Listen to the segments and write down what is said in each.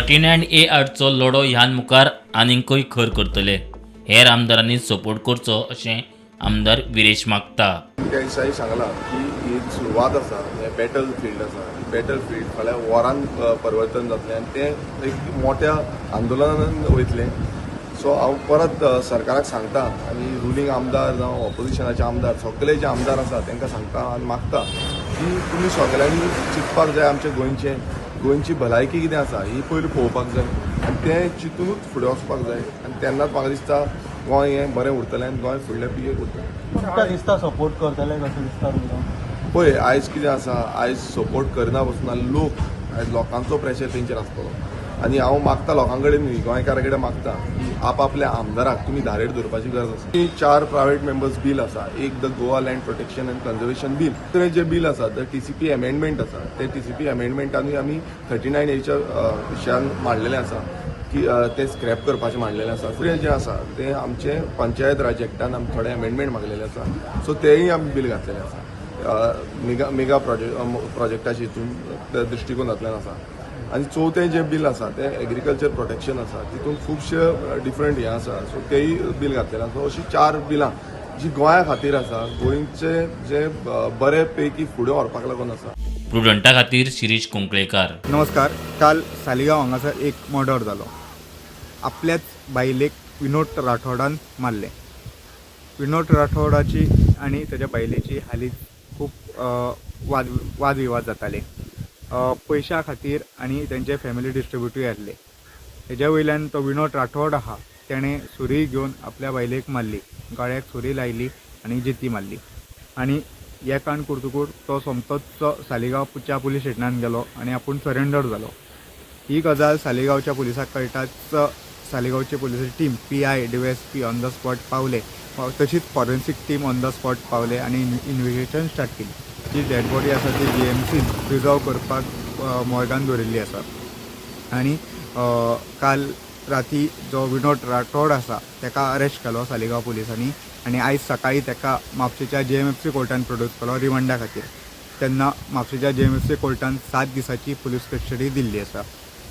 39A आडचो लढो ह्यान मुखार आनीकूय खर करतले. हेर आमदारांनी सपोर्ट करचो अशें आमदार विरेश मागता. त्या दिसाळी सांगला की ही सुरवात आसा, हे बॅटल फिल्ड आसा. बॅटल फिल्ड फाल्यां वॉरान परिवर्तन जातलें आनी तें एक मोठ्या आंदोलनान वयतलें. सो हांव परत सरकाराक सांगता आनी रुलींग आमदार जावं ऑपोजिशनाचे आमदार सगळे जे आमदार आसा तांकां सांगता आनी मागता की तुमी सगळ्यांनी चिंतपाक जाय आमचे गोंयची भलायकी कितें आसा ही पयलीं पळोवपाक जाय आनी तें चिंतूनूच फुडें वचपाक जाय आनी तेन्नाच म्हाका दिसता गोंय हें बरें उरतलें आनी गोंय फुडल्या पिळगेक उरतलें. तुमकां दिसता सपोर्ट करतले कशें दिसता तुमकां? पळय आयज कितें आसा, आयज सपोर्ट करना पासून लोक आयज लोकांचो प्रेशर तेंचेर आसतलो आनी हांव मागता लोकां कडेन गोंयकारा कडेन मागता की आपल्या आमदाराक तुमी धारेर दवरपाची गरज आसा. 4 प्रायवेट मेंबर्स बील आसा. एक the Goa land protection end conservation bill. दुसरें जे बील आसा द TCP अमेंडमेंट आसा ते TCP अमेंडमेंटानूय आमी 39A विशयान मांडलेलें आसा की ते स्क्रॅप करपाचें मांडलेलें आसा. दुसरें जें आसा तें आमचे पंचायत राज एक्टान आमी थोडे अमेंडमेंट मागलेले आसा. सो तेय आमी बील घातलेलें आसा. मेगा प्रोजेक्टाचे हितून दृश्टिकोन घातलेलो आसा. आनी चवथें जें बील आसा तें एग्रीकल्चर प्रोटेक्शन आसा. तितून खुबशे डिफरंट हें आसा. सो तेय बील घातलेलें आसा. सो अशीं 4 बिलां जी गोंया खातीर आसा, गोंयचे जे बरे पैकी फुडें व्हरपाक लागून आसा. प्रुडंटा खातीर शिरीष कुंकळेकार. नमस्कार. काल सालिगांव हांगासर एक मर्डर जालो. आपल्याच बायलेक विनोद राठोडान मारले. विनोद राठोडाची आनी तेज्या बायलेची हालींच खूब वादविवाद जाताले पयशा खातीर आनी तेंचे फॅमिली डिस्ट्रिब्युटूय आसले. हेज्या वयल्यान तो विनोद राठोड आहा तेणें सुरी घेवन आपल्या बायलेक मारली, गळ्याक सुरी लायली आनी जिती मारली. आनी हें काण करतकूर तो सोमतोच सालिगांवच्या पुलीस स्टेशनान गेलो आनी आपूण सरेंडर जालो. ही गजाल सालिगांवच्या पुलिसाक कळटाच सालिगांवची पुलिसाची team PI DYSP on the spot पावले. तशीच forensic team on the spot पावले आनी इन्व्हेस्टिगेशन स्टार्ट केली. जी डेड बॉडी आसा ती GMC प्रिजर्व करपाक मॉर्गान दवरिल्ली आसा. आनी काल राती जो विनोद राठोड आसा ताका अरेस्ट केलो सालिगांव पुलिसांनी आनी आयज सकाळीं ताका म्हापशेच्या JMFC कोर्टान प्रोड्यूस केलो रिमांडा खातीर. तेन्ना म्हापशेच्या JMFC कोर्टान 7 दिसाची पुलीस कस्टडी दिल्ली आसा.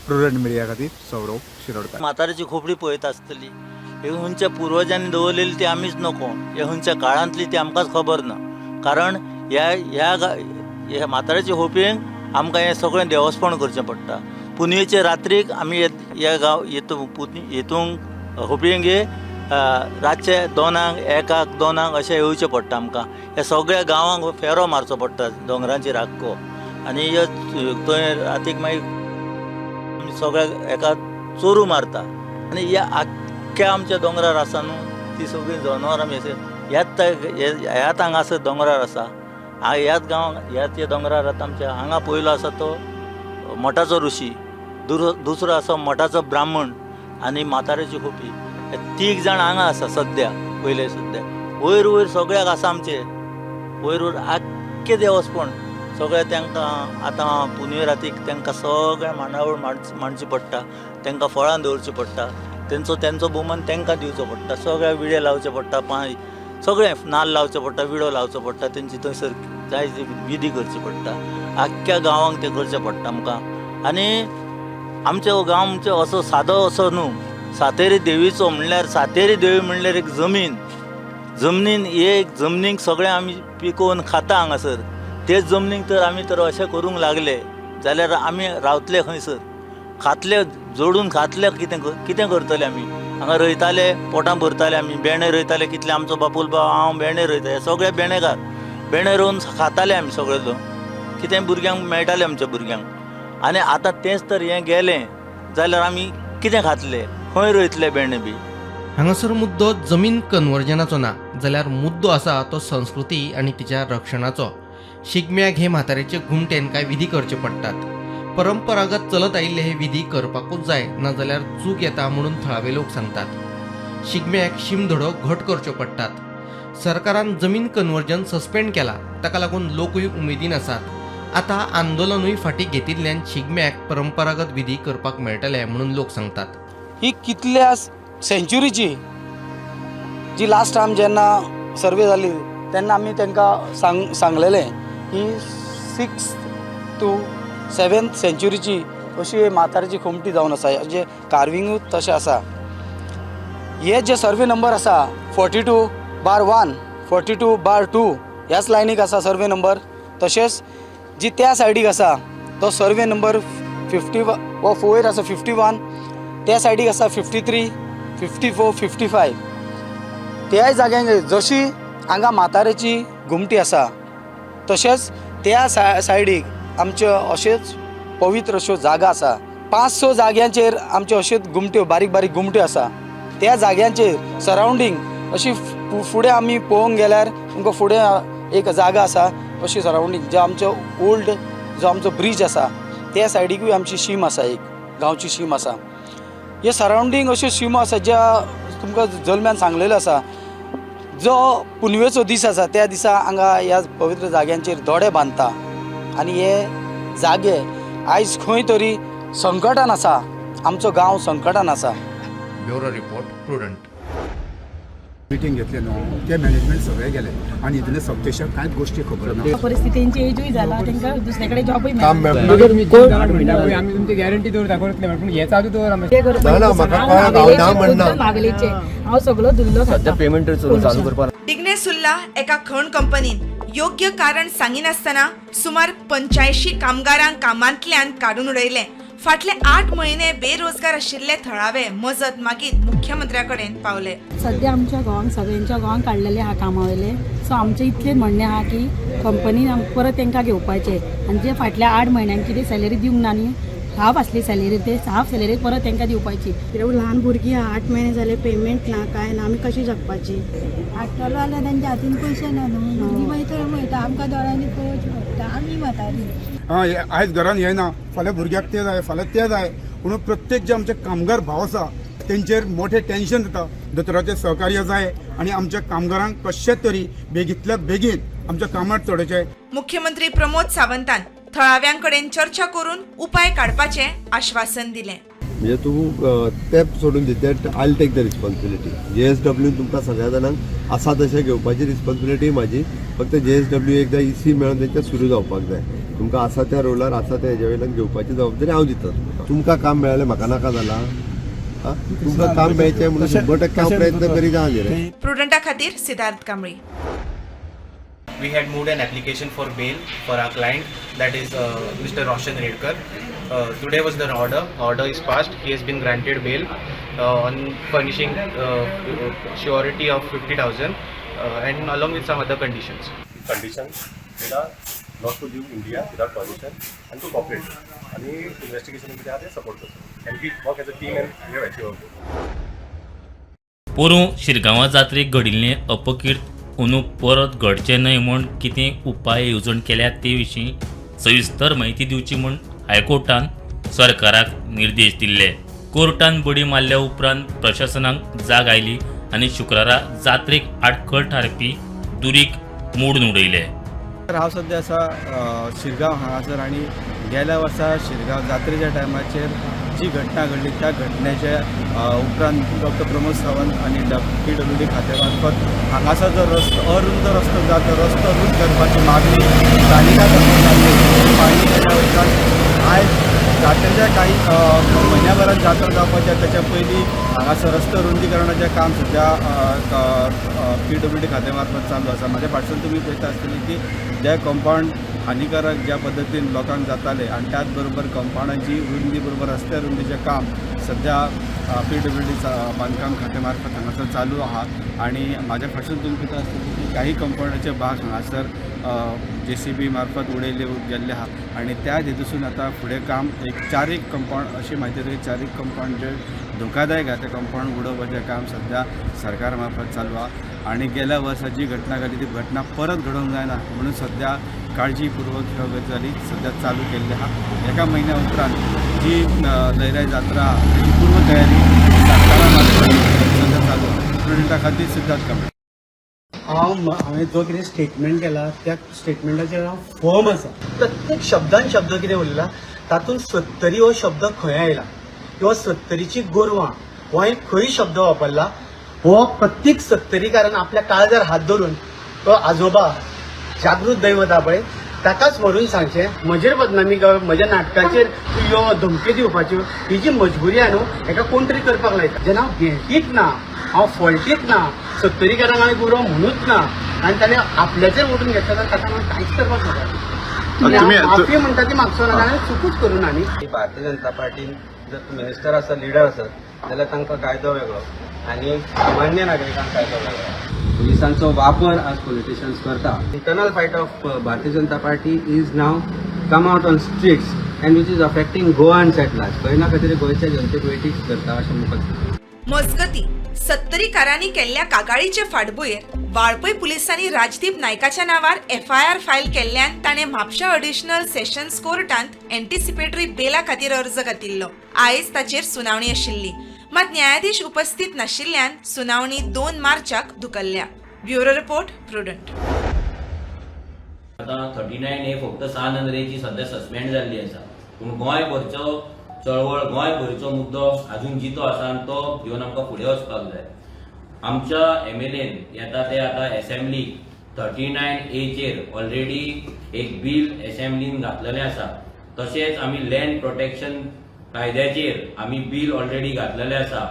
प्रुडंट मिडिया खातीर सौरव शिरोडकार. म्हाताऱ्याची खोपडी पळयत आसतली. हे खंयच्या पुर्वजांनी दवरलेली ती आमीच नको, हे खंयच्या काळांतली ती आमकांच खबर ना. कारण ह्या म्हाताऱ्याच्या खोपयेक आमकां हें सगळें देवस्पण करचें पडटा. पुनवेचे रात्रीक आमी ह्या गांव हितूंक खोपयेक रातचे 2:00, 1:00, 2:00 अशें येवचें पडटा आमकां. ह्या सगळ्या गांवांक फेरो मारचो पडटा दोंगरांचेर आख्खो. आनी थंय रातीक मागीर सगळ्या एका चोरू मारता. आनी ह्या आख्ख्या आमच्या दोंगरार आसा न्हू ती सगळीं जनावरां आमी ह्यात हांगासर दोंगरार आसा. ह्याच ह्याच दोंगरार आतां आमच्या हांगा पयलो आसा तो मठाचो ऋषी, दुसरो आसा मठाचो ब्राह्मण आनी म्हाताऱ्याची खोपी. हे 3 जाण हांगा आसा सद्या. पयले सद्या वयर सगळ्याक आसा आमचे वयर आख्खे देवस्पण सगळ्या तांकां आतां पुनवे रातीक तांकां सगळें मांडावळ मांडची पडटा. तांकां फळां दवरचीं पडटा. तेंचो भोवमान तांकां दिवचो पडटा. सगळ्या विडे लावचे पडटा. सगळें नाल्ल लावचो पडटा, विडो लावचो पडटा. तेंची थंयसर जाय ती विधी करची पडटा. आख्ख्या गांवांक तें करचें पडटा आमकां. आनी आमचो गांव म्हणजे असो सादो असो न्हू. सातेरी देवीचो म्हणल्यार सातेरी देवी म्हणल्यार एक जमनीन जमनीक सगळें आमी पिकोवन खाता हांगासर. तेच जमनीक तर आमी तर अशें करूंक लागले जाल्यार आमी रावतले खंयसर? खातले जोडून खातले कितें करतले आमी? हांगा रोयताले, पोटां भरताले आमी. भेंडे रोयताले कितले. आमचो बापूल भाव हांव भेंडे रोयताले. सगळे भेंडेकार. भेंडे रोवन खाताले आमी सगळे लोक. कितें भुरग्यांक मेळटालें आमच्या भुरग्यांक. आनी आतां तेंच तर हें गेलें जाल्यार आमी कितें खातले? खंय रोयतले भेंडे बी? हांगासर मुद्दो जमीन कन्वर्जनाचो ना, जाल्यार मुद्दो आसा तो संस्कृती आनी तिच्या रक्षणाचो. शिगम्याक हे म्हातारेचे घुमटेन कांय विधी करचे पडटात. परंपरागत चलत आयिल्ले हे विधी करपाकूच जाय, नाजाल्यार चूक येता म्हणून थळावे लोक सांगतात. शिगम्याक शिमधडो घट करच्यो पडटात. सरकारान जमीन कन्वर्जन सस्पेंड केला, ताका लागून लोकूय उमेदीन आसात. आतां आंदोलनूय फाटीं घेतिल्ल्यान शिगम्याक परंपरागत विधी करपाक मेळटले म्हणून लोक सांगतात. ही कितल्या सेंच्युरीची जी लास्ट टायम जेन्ना सर्वे जाली तेन्ना आमी तांकां सांगलेलें की 6th to 7th सेंच्युरीची अशी म्हाताऱ्याची खोमटी जावन आसा, जे कार्विंगूय तशें आसा. हे जे सर्वे नंबर आसा 42/1, 42/2 ह्याच लायनीक आसा सर्वे नंबर. तशेंच जी त्या सायडीक आसा तो सर्वे नंबर 50 व 4 आसा 51, त्या सायडीक आसा 53, 54, 55. त्याय जाग्यांक जशी हांगा म्हाताऱ्याची घुमटी आसा तशेंच त्या सायडीक आमच्यो अशेच पवित्र अश्यो जागा आसा. 5-6 जाग्यांचेर आमच्यो अश्योच घुमट्यो, बारीक बारीक घुमट्यो आसा. त्या जाग्यांचेर सरावंडींग अशी फुडें आमी पळोवंक गेल्यार तुमकां फुडें एक जागा आसा अशी सरावंडींग, जे आमचो ओल्ड जो आमचो ब्रीज आसा त्या सायडीकूय आमची शीम आसा, एक गांवची शीम आसा. हे सरावंडींग अश्यो शिमो आसा ज्या तुमकां जल्म्यान सांगलेलो आसा. जो पुनवेचो दीस आसा त्या दिसा हांगा ह्या पवित्र जाग्यांचेर दोडे बांदता आनी हे जागे आयज खंय तरी संकटान आसा, आमचो गांव संकटान आसा. Bureau report prudent. मिटींग घेतले न्हू ते मॅनेजमेंट सगळे गेले आणि इतले सबस्टेशन कांयच गोष्टी खबर ना. परिस्थितींची एजूय जाला, तांकां दुसरे कडेन जॉबूय काम मेळना. आम्ही तुमची गॅरंटी दवरता करतले पण हे चालू दवर आमी. मागलेचे हांव सगळो धुल्लो खाता. पेमेंट चालू करपाक डिग्ने सुल्ला एका खण कंपनीन योग्य कारण सांगिनासतना सुमार 85 कामगारांक कामांतल्यान काडून उडयले. फाटले 8 म्हयने बेरोजगार आशिल्ले थळावे मजत मागीत मुख्यमंत्र्या कडेन पावले. सध्या आमच्या गांवांक सगळ्यांच्या गांवांक काडलेले आहा कामावयले. सो आमचें इतलें म्हणणें आहा की कंपनीन परत तांकां घेवपाचें आनी जे फाटल्या 8 म्हयन्यांची ती सॅलरी दिवंक ना न्ही, हाफ आसली सॅलरी, ते हाफ सॅलरी परत तांकां दिवपाची. ल्हान भुरगीं 8 म्हयने जाले पेमेंट ना, काय ना, आमी कशी जगपाची. हाडटलो जाल्यार तांच्या हातीन पयशे ना न्हू, भुरगीं मागीर थंय वयता, आमकां दोळ्यांनी पळोवचें पडटा, आमी म्हातारी. आयज घरान येना, फाल्यां भुरग्याक ते जाय, फाल्यां ते जाय, म्हणून प्रत्येक जे आमचे कामगार भाव आसा तेंचेर मोठे टेन्शन जाता. दोतोराचें सहकार्य जाय आनी आमच्या कामगारांक कशें तरी बेगींतल्या बेगीन आमच्या कामार चडोवचें. मुख्यमंत्री प्रमोद सावंतान थळाव्यांकडेन चर्चा करून उपाय काडपाचें आश्वासन दिलें. म्हणजे तूं ते सोडून दी, ते I'll take the responsibility. JSW तुमकां सगळ्या जाणांक आसा तशें घेवपाची रिस्पॉन्सिबिलिटी म्हाजी. फक्त JSW एकदां EC मेळोन तेंच्या सुरू जावपाक जाय. तुमकां आसा त्या रोलार आसा त्या हेज्या वयल्यान घेवपाची जबाबदारी हांव दिता. तुमकां काम मेळ्ळें, म्हाका नाका जालां. तुमकां काम मेळचें म्हणून 100% हांव प्रयत्न करीत आहा न्ही. प्रुडंटा खातीर Siddharth Kambli. We had moved an application for bail for our client, that is Mr. Roshan Redkar. Today was the order. Order is passed. He has been granted bail on furnishing surety of 50,000 and along with some other conditions. Conditions are not to leave India without permission and to cooperate. And investigation मध्ये आहात support करतो. And we work as a team and we have achieved. पोरूं शिरगांवा जात्रेक घडिल्लें अपकीर्त अंदू परत घडचें न्हय म्हूण कितें उपाय येवजण केल्या ते विशीं सविस्तर म्हायती दिवची म्हूण हायकोर्टान सरकाराक निर्देश दिल्ले. कोर्टान बडी मारल्या उपरांत प्रशासनाक जाग आयली आनी शुक्रारा जात्रेक आडखळ थारपी दुरीक मोडून उडयले. हांव सध्या आसा शिरगांव हांगासर आनी गेल्या वर्सा शिरगांव जात्रेच्या टायमाचेर जी घटना घडली त्या घटनेच्या उपरांत डॉक्टर प्रमोद सावंत आनी PWD खात्या मार्फत हांगासर जो रस्तो अरुंद रस्तो जाता तो रस्तो रुंद करपाची मागणी स्थानिकांक मागणी केल्या उपरांत आयज जात्रेच्या काही म्हयन्याभरान जात्रा जावपाच्या त्याच्या पयलीं हांगासर रस्तो रुंदीकरणाचें काम सध्या PWD खात्या मार्फत चालू आसा. म्हाज्या फाटसून तुमी पळयता आसतली की जे कंपाउंड हानिकारक ज्या पद्दतीन लोकांक जाताले आनी त्याच बरोबर कंपाउंडाची रुंदी बरोबर रस्त्या रुंदीचें काम सध्या PWD बांदकाम खात्या मार्फत हांगासर चालू आहा. आनी म्हाज्या फाटसून तुमी पळयता आसतली की काही कंपाउंडाचे भाग हांगासर JCB मार्फत उडयले गेल्ले आहा आनी त्या हेतूसून आतां फुडें काम एक 4 कंपाउंड अशी म्हायती तरी 4 कंपाउंड जे धोकादायक आहा ते कंपाउंड उडोवपाचें काम सध्या सरकार मार्फत चालू आहा. आनी गेल्या वर्सा जी घटना घडली ती घटना परत घडोवंक जायना म्हणून सध्या काळजीपूर्वक ह्यो गजाली सध्या चालू केल्ली आहा. एका म्हयन्या उपरांत जी लयराई जात्रा तेजी पूर्व तयारी सरकारा मार्फत सध्या चालू आहा. स्टुडंटा खातीर सिद्धार्थ कांबळे. हांवें जो कितें स्टेटमेंट केला त्या स्टेटमेंटाचेर हांव फर्म आसा. प्रत्येक शब्दान शब्द कितें उरला तातूंत सत्तरी हो शब्द खंय आयला किंवा सत्तरीची गोरवां हो एक खंय शब्द वापरला हो प्रत्येक सत्तरीकारान आपल्या काळजार हात धरून तो आजोबा जागृत दैवत आहा पळय ताकाच व्हरून सांगचें म्हजेर बदनामी करप, म्हज्या नाटकाचेर यो धमक्यो दिवपाच्यो, ही जी मजबुरी आहा न्हू हेका कोण तरी करपाक लायता. जेन्ना हांव भेटीत ना, हांव फॉल्टीत ना, 70कारांक हांवें गुरो म्हणूच ना आनी ताणें आपल्याचेर वोटून घेतला जाल्यार ताका हांव कांयच करपाक नाका. माफी म्हणटा ती मागचो ना, हांवें चुकूच करूं ना. न्ही भारतीय जनता पार्टीन जर मिनिस्टर आसा, लिडर आसत जाल्यार तांकां कायदो वेगळो आनी सामान्य नागरिकांक कायदो वेगळो. पुलिसांचो वापर आज पॉलिटिशियन्स करता. Internal fight of Bharatiya Janata Party is now come out on streets and which is affecting Goans at large. खंय ना खंय तरी गोंयच्या जनतेक वेटीक करता अशें म्हाका. मजगती 70कारांनी केल्ल्या कागाळीचे फाटभुंयेर वाळपय पुलिसांनी राजदीप नायकाच्या नावार FIR फायल केल्ल्यान ताणें म्हापशा अडिशनल सेशन्स कोर्टांत एंटिसिपेटरी बेला खातीर अर्ज घातिल्लो. आयज ताचेर सुनावणी आशिल्ली, मात न्यायाधीश उपस्थित नाशिल्ल्यान सुनावणी 2 मार्चाक धुकल्ल्या. Bureau report prudent. आता 39A फक्त 6 नंबरेची सध्या सस्पेंड जाल्ली आसा, पूण गोंयभरचो चळवळ, गोंयभरचो मुद्दो अजून जितो आसा आनी तो घेवन आमकां फुडें वचपाक जाय. आमच्या MLAन येता ते आतां असेंब्लीक 39A ऑलरेडी एक बिल असेंब्लीन घातलेलें आसा. तशेंच आमी लँड प्रोटेक्शन कायद्याचेर आमी बिल ऑलरेडी घातलेलें आसा.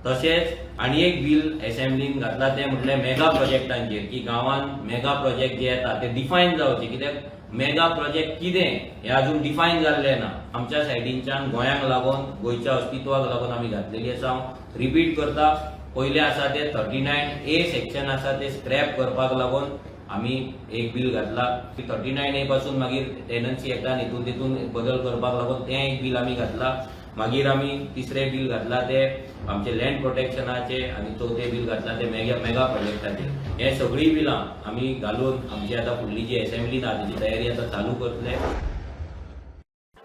तशेंच आनी एक बिल असेंब्लीन घातला तें म्हटलें मेगा प्रोजेक्टांचेर, की गांवांत मेगा प्रोजेक्ट जे येता ते डिफायन जावचे. कित्याक मेगा प्रोजेक्ट कितें हें अजून डिफायन जाल्लें ना. आमच्या सायडींच्यान गोंयाक लागून, गोंयच्या अस्तित्वाक लागून आमी घातलेली आसा. हांव रिपीट करता, पयलें आसा ते 39A सेक्शन आसा ते स्क्रॅप करपाक लागून आमी एक बिल घातला. 39A पासून मागीर टेनन्सी एक्टान हितून बदल करपाक लागून तें एक बिल आमी घातला. मागीर आमी तिसरें बिल घातला ते आमचे लँड प्रोटेक्शनाचे आनी चवथें बिल घातला ते मेगा प्रोजेक्टाचेर. हे सगळीं बिलां आमी घालून आमची आतां फुडली जी असेंब्लीन आहा तेची तयारी आतां चालू करतले.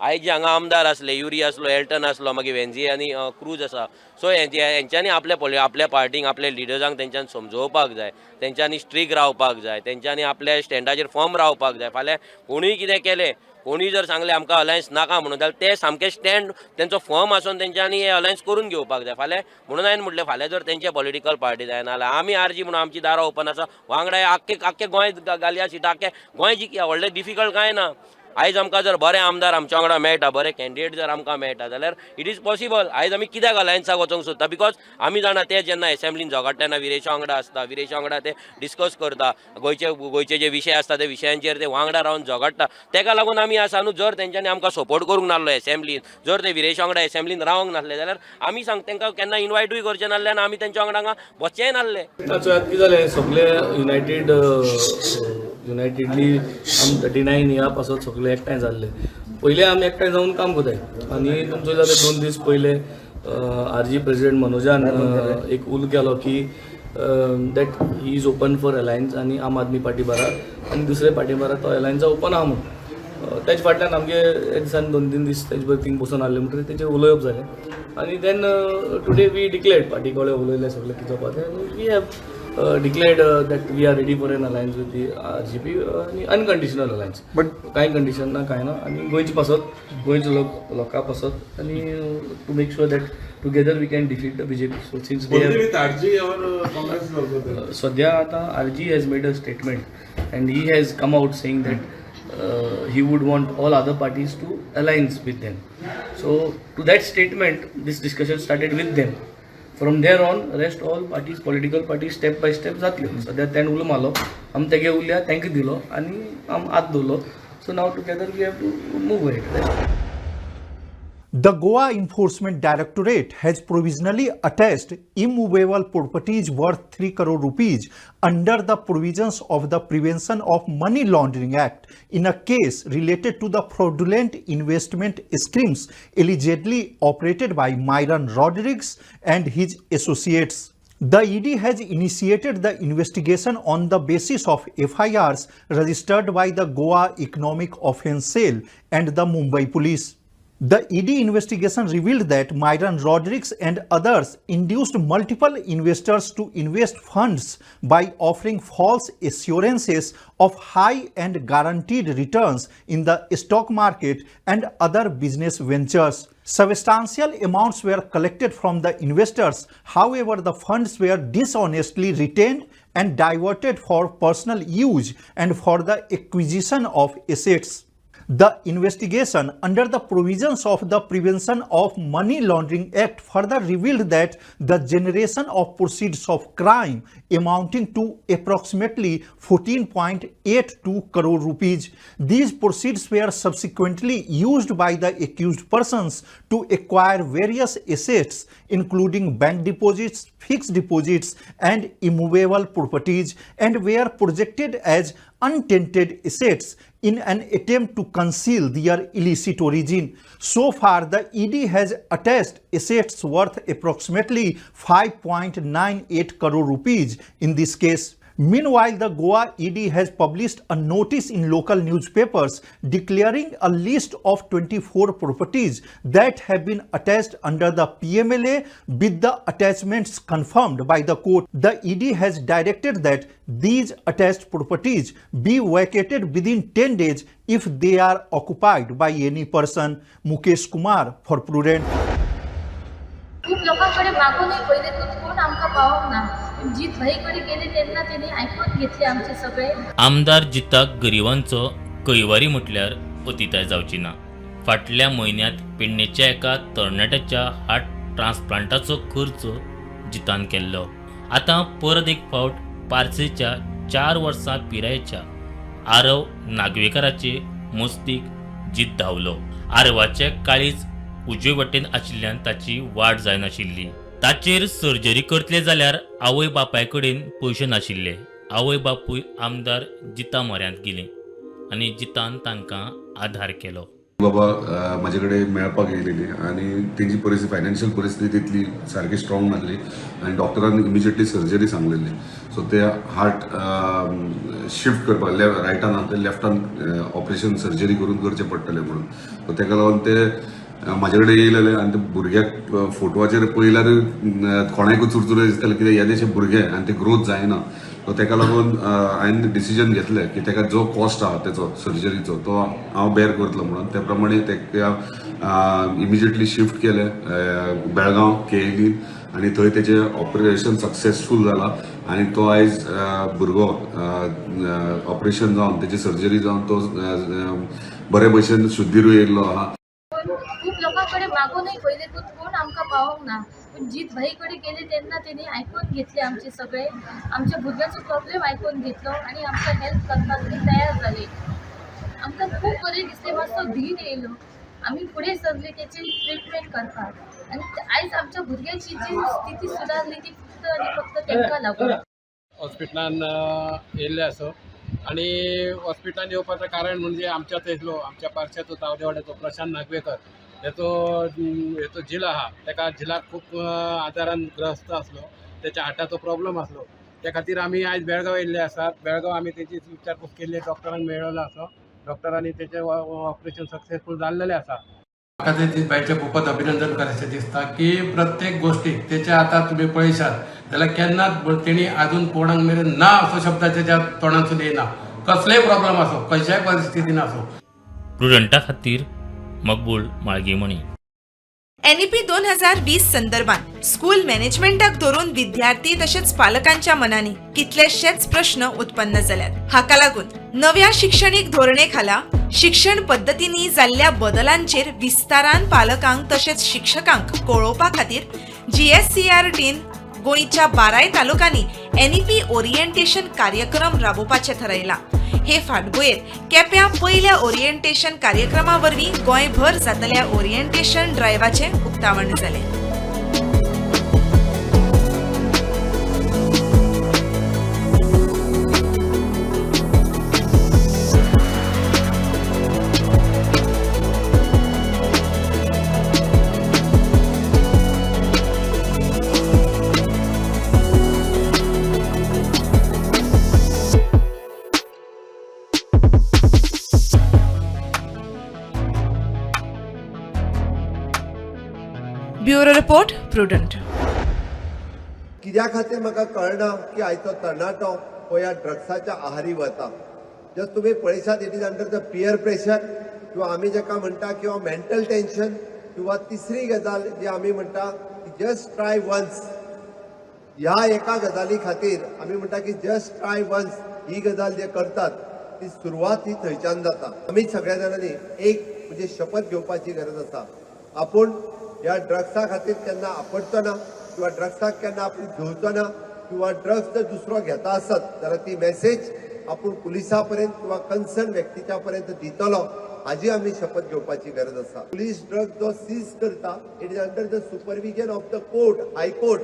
आयज जे हांगा आमदार आसले, युरी आसलो, एल्टन आसलो, मागीर वेन्झी आनी क्रूज आसा, सो हेंच्यांनी आपल्या पार्टीक, आपल्या लिडर्सांक तेंच्यांनी समजोवपाक जाय, तेंच्यांनी स्ट्रीक रावपाक जाय, तेंच्यांनी आपल्या स्टँडाचेर फर्म रावपाक जाय. फाल्यां कोणूय कितें केलें, कोणी जर सांगलें आमकां अलायन्स नाका म्हणून, जाल्यार ते सामकें स्टँड तेंचो फर्म आसून तेंच्यांनी हे अलायन्स करून घेवपाक जाय. फाल्यां म्हणून हांवें म्हटलें फाल्यां जर तेंचे पॉलिटिकल पार्टी जायना जाल्यार आमी RG म्हणून आमची दारां ओपन आसा. वांगडा आख्खे गोंय घालया सिटां, आख्खें गोंय जिखया, व्हडलें डिफिकल्ट कांय ना. आयज आमकां जर बरे आमदार आमच्या वांगडा मेळटा, बरे कॅन्डिडेट जर आमकां मेळटा जाल्यार इट इज पॉसिबल. आयज आमी कित्याक अलायन्साक वचूंक सोदता? बिकॉज आमी जाणा ते जेन्ना असेंब्लीन झगडटा विरेशा वांगडा आसता, विरेशा वांगडा ते डिस्कस करता, गोंयचे जे विशय आसता ते विशयांचेर ते वांगडा रावन झगडटा. तेका लागून आमी आसा न्हू, जर तेंच्यांनी आमकां सपोर्ट करूंक नासलो असेंब्लीन, जर ते विरेशा वांगडा असेंब्लीन रावंक नासले जाल्यार आमी तेंकां केन्ना इन्वायटूय करचें नासलें आनी आमी तेंच्या वांगडा हांगा वचचेंय नासलें. ताचो कितें जालें, सगळे युनायटेडली आम 39 ह्या पासत सगळे एकठांय जाल्ले. पयलीं आमी एकठांय जावन काम करताय आनी तुमचो जाल्यार 2 दीस पयले RG प्रेसिडेंट मनोजान एक उलो केलो की that he is open for alliance आनी आम आदमी पार्टी बारा आनी दुसरे पार्टी बारा तो अलायन्सा ओपन आहा म्हणून. तेच फाटल्यान आमगे एक दिसान 2-3 दीस तेजे बरें थिंग बसून आहले म्हणटकीर तेचेर उलोवप जालें आनी then today we declared, party कडेन उलयले सगळे कितें जावपाचें. We have declared that we are ready for an alliance with the RGP, unconditional alliance. But कांय कंडिशन ना, कांय ना, आनी गोंयची पासत, गोंयचे लोकां पासत, आनी to make sure that together we can defeat the BJP. So since they have सद्या आतां RG has made a statement and he has come out saying that he would want all other parties to alliance with them. So to that statement, this discussion started with them. From there on, rest all parties, political parties, step by step जातल्यो. सद्या तें उलो मारलो, आमी तेगे उलया तेंका दिलो आनी आम आत दवरलो. So now together we have to move ahead. The Goa Enforcement Directorate has provisionally attached immovable properties worth 3 crore rupees under the provisions of the Prevention of Money Laundering Act in a case related to the fraudulent investment schemes allegedly operated by Myron Rodriguez and his associates. The ED has initiated the investigation on the basis of FIRs registered by the Goa Economic Offence Cell and the Mumbai Police. The ED investigation revealed that Myron Rodriguez and others induced multiple investors to invest funds by offering false assurances of high and guaranteed returns in the stock market and other business ventures. Substantial amounts were collected from the investors. However, the funds were dishonestly retained and diverted for personal use and for the acquisition of assets. The investigation under the provisions of the Prevention of Money Laundering Act further revealed that the generation of proceeds of crime amounting to approximately 14.82 crore rupees. These proceeds were subsequently used by the accused persons to acquire various assets including bank deposits, fixed deposits and immovable properties, and were projected as untainted assets in an attempt to conceal their illicit origin. So far, the ED has attached assets worth approximately 5.98 crore rupees in this case. Meanwhile, the Goa ED has published a notice in local newspapers declaring a list of 24 properties that have been attached under the PMLA with the attachments confirmed by the court. The ED has directed that these attached properties be vacated within 10 days if they are occupied by any person. Mukesh Kumar for Prudent. खूप लोकांकडे मागूनही पहिले तो कोण आमका पावक ना जीत भाईकडे गेले त्यांना त्यांनी ऐकून घेतले आमचे सगळे. आमदार जिताक गरिबांचो कैवारी म्हटल्यार अतिताय जावची ना. फाटल्या म्हयन्यात पेडणेच्या एका तरणाट्याच्या हार्ट ट्रान्सप्लांटाचो खर्च जितान केल्लो. आतां परत एक फावट पार्सेच्या 4 वर्सां पिरायेच्या आरव नागवेकराचे मस्तीक जीत धांवलो. आरवाचे काळीज उजवे वटेन आशिल्ल्यान ताची वाड जायनाशिल्ली. ताचेर सर्जरी करतले जाल्यार आवय बापाय कडेन पयशे नाशिल्ले. आवय बापूय आमदार जिता म्हऱ्यांत गेलीं आनी जितान तांकां आधार केलो. बाबा म्हाजे कडेन मेळपाक येयलेली आनी तेंची परिस्थिती फायनान्शियल परिस्थिती तितली सारकी स्ट्रॉंग नासली आनी डॉक्टरान इमिजिएटली सर्जरी सांगलेली. सो ते हार्ट शिफ्ट करपाक रायटान ते लेफ्टान ऑपरेशन सर्जरी करून करचें पडटलें म्हणून. सो तेका लागून ते म्हाजे कडेन येयलेले आनी ते भुरग्याक फोटवाचेर पयल्यार कोणाकूय चुरचुरे दिसताले कित्याक हे जशे भुरगे आनी ते ग्रोथ जायना. सो तेका लागून हांवें डिसिजन घेतलें की तेका जो कॉस्ट आहा तेचो सर्जरीचो तो हांव बेर करतलो म्हणून. त्या प्रमाणे तेका इमिजिएटली शिफ्ट केलें बेळगांव KLE आनी थंय तेचें ऑपरेशन सक्सेसफूल जालां आनी तो आयज भुरगो ऑपरेशन जावन तेची सर्जरी जावन तो बरे भशेन शुद्धीरूय येयल्लो आहा. खूप लोकांकडे मागूनही पहिले तो कोण आमका पावक ना पण जीत भाईकडे गेले त्यांना त्यांनी ऐकून घेतले आमचे सगळे. आमच्या भुरग्याचो प्रॉब्लेम ऐकून घेतलो आणि आमचा हेल्प करपाक ते तयार झाले. आमकां खूप बरे दिसले, मातसो धीर येयलो. आम्ही पुढे सरले त्याची ट्रीटमेंट करपाक आणि आयज आमच्या भुरग्याची जी स्थिती सुधारली ती फक्त आणि फक्त तांकां लागून. हॉस्पिटलान येयल्ले आसो आणि हॉस्पिटलान येवपाचें कारण म्हणजे आमच्याच येयलो आमच्या पार्श्याचो तावडेवाड्याचो प्रशांत नागवेकर हेचो झील आहा. तेका झिलाक खूब आजारान ग्रस्त आसलो, त्याच्या हार्टाचो प्रॉब्लेम आसलो. त्या खातीर आमी आयज बेळगांव येयल्ले आसात. बेळगांव आमी तेची विचारपूस केल्ली, डॉक्टरांक मेळ्ळलो आसो. डॉक्टरांनी तेचें ऑपरेशन सक्सेसफूल जाल्लेलें आसा. म्हाका ते बायचें खूपच अभिनंदन करायचें दिसता की प्रत्येक गोष्टीक तेचे आतां तुमी पळयशात जाल्यार केन्नाच तेणी आजून कोणाक मेरेन ना असो शब्द तेच्या तोंडांतसून येयना. कसलेय प्रॉब्लेम आसो, खंयच्याय परिस्थितीन आसो. प्रुडंटा खातीर मकबूल माळगेमणी. NEP 2020 संदर्भात स्कूल मॅनेजमेंटाक धरून विद्यार्थी तसेच पालकांच्या मनांनी कितलेशेच प्रश्न उत्पन्न जाल्यात. हाका लागून नव्या शिक्षणीक धोरणे खाला शिक्षण पद्धतींनी जाल्ल्या बदलांचेर विस्तारान पालकांक तसेच शिक्षकांक कळोवपा खातीर GSCRTन गोंयच्या 12 तालुकांनी NEP ओरिएंटेशन कार्यक्रम राबोवपाचें थारायला. हे फाटभुंयेर केप्यां पयल्या ओरिएंटेशन कार्यक्रमा वरवीं गोंयभर जातल्या ओरिएंटेशन ड्रायव्हाचें उक्तावण जालें. Bureau report prudent. कित्या खातीर म्हाका कळना की आयचो तरणाटो हो ह्या ड्रग्साच्या आहारी वता. जर तुम्ही पळयशात it is under the peer pressure किंवा आमी जेका म्हणटा किंवा मेंटल टेन्शन किंवा तिसरी गजाल जी आमी म्हणटा की जस्ट ट्राय वन्स, ह्या एका गजाली खातीर आमी म्हणटा की जस्ट ट्राय वन्स ही गजाल जे करतात ती सुरवात ही थंयच्यान जाता. आमी सगळ्या जाणांनी एक म्हणजे शपथ घेवपाची गरज आसा. आपूण ह्या ड्रग्सा खातीर केन्ना आपडचो ना किंवा ड्रग्साक केन्ना आपूण घेवचो ना किंवा ड्रग्स जर दुसरो घेता आसत जाल्यार ती मेसेज आपूण पुलिसा पर्यंत किंवा कन्सर्न व्यक्तीच्या पर्यंत दितलो हाजी आमी शपथ घेवपाची गरज आसा. पुलीस ड्रग्स जो सीज करता it is under the supervision of the court, high court.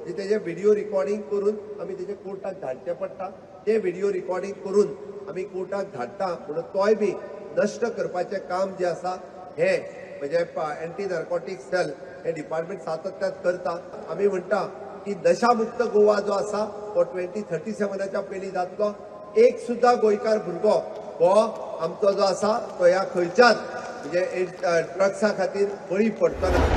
तेजे व्हिडिओ रिकॉर्डिंग करून आमी तेजे कोर्टाक धाडचें पडटा. ते व्हिडिओ रिकॉर्डिंग करून आमी कोर्टाक धाडटा म्हणून तोय बी नश्ट करपाचें काम जे आसा हे म्हणजे एंटी नार्कोटिक सेल हे डिपार्टमेंट सातत्यान करता. आमी म्हणटा की नशामुक्त गोवा जो आसा तो 2037च्या पयलीं जातलो. एक सुद्धा गोंयकार भुरगो हो आमचो जो आसा तो ह्या खंयच्याच म्हणजे ड्रग्सा खातीर बळी पडचो ना.